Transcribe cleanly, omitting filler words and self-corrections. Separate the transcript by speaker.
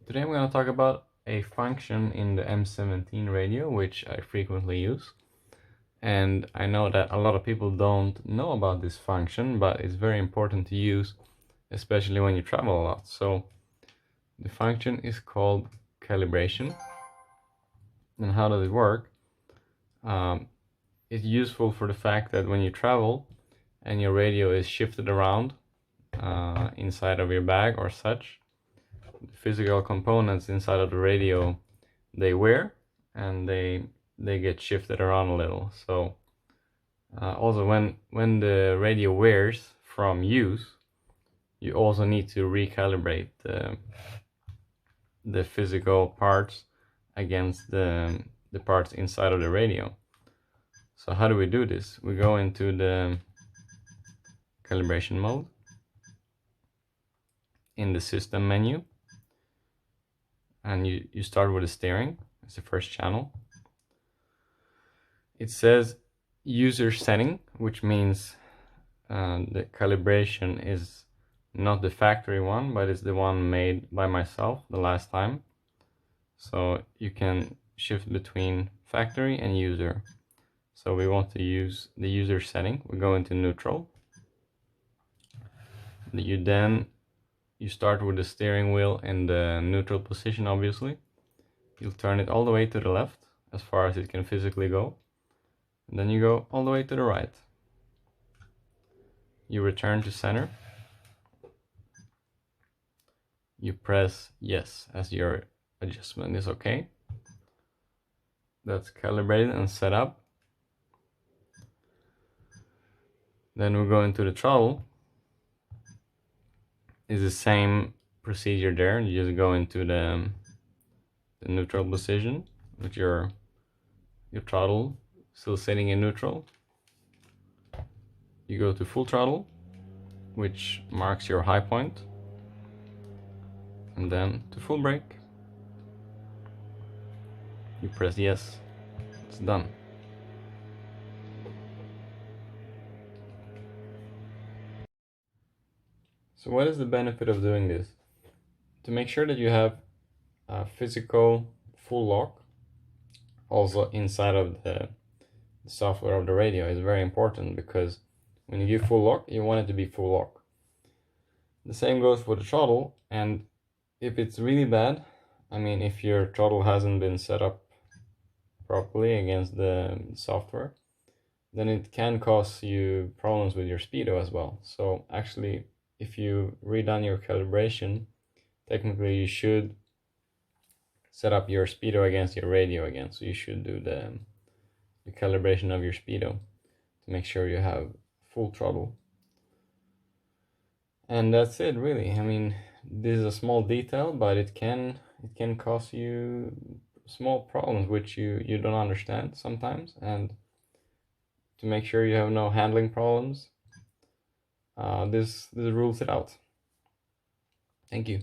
Speaker 1: Today I'm going to talk about a function in the M17 radio which I frequently use. And I know that a lot of people don't know about this function, but it's very important to use, especially when you travel a lot. So the function is called calibration. And how does it work? It's useful for the fact that when you travel and your radio is shifted around inside of your bag or such, the physical components inside of the radio, they wear and they get shifted around a little. So also when the radio wears from use, you also need to recalibrate the physical parts against the parts inside of the radio. So how do we do this? We go into the calibration mode in the system menu, and you start with the steering. It's the first channel. It says user setting, which means the calibration is not the factory one, but it's the one made by myself the last time. So you can shift between factory and user. So we want to use the user setting. We go into neutral. You start with the steering wheel in the neutral position, obviously. You'll turn it all the way to the left, as far as it can physically go. And then you go all the way to the right. You return to center. You press yes as your adjustment is okay. That's calibrated and set up. Then we go into the throttle. It's the same procedure there. You just go into the neutral position with your throttle still sitting in neutral. You go to full throttle, which marks your high point, and then to full brake. You press yes. It's done. So what is the benefit of doing this? To make sure that you have a physical full lock also inside of the software of the radio is very important, because when you give full lock, you want it to be full lock. The same goes for the throttle, and if it's really bad, I mean if your throttle hasn't been set up properly against the software, then it can cause you problems with your speedo as well. So actually, if you redone your calibration, technically you should set up your speedo against your radio again. So you should do the calibration of your speedo to make sure you have full throttle. And that's it, really. I mean, this is a small detail, but it can cause you small problems which you don't understand sometimes. And to make sure you have no handling problems, this rules it out. Thank you.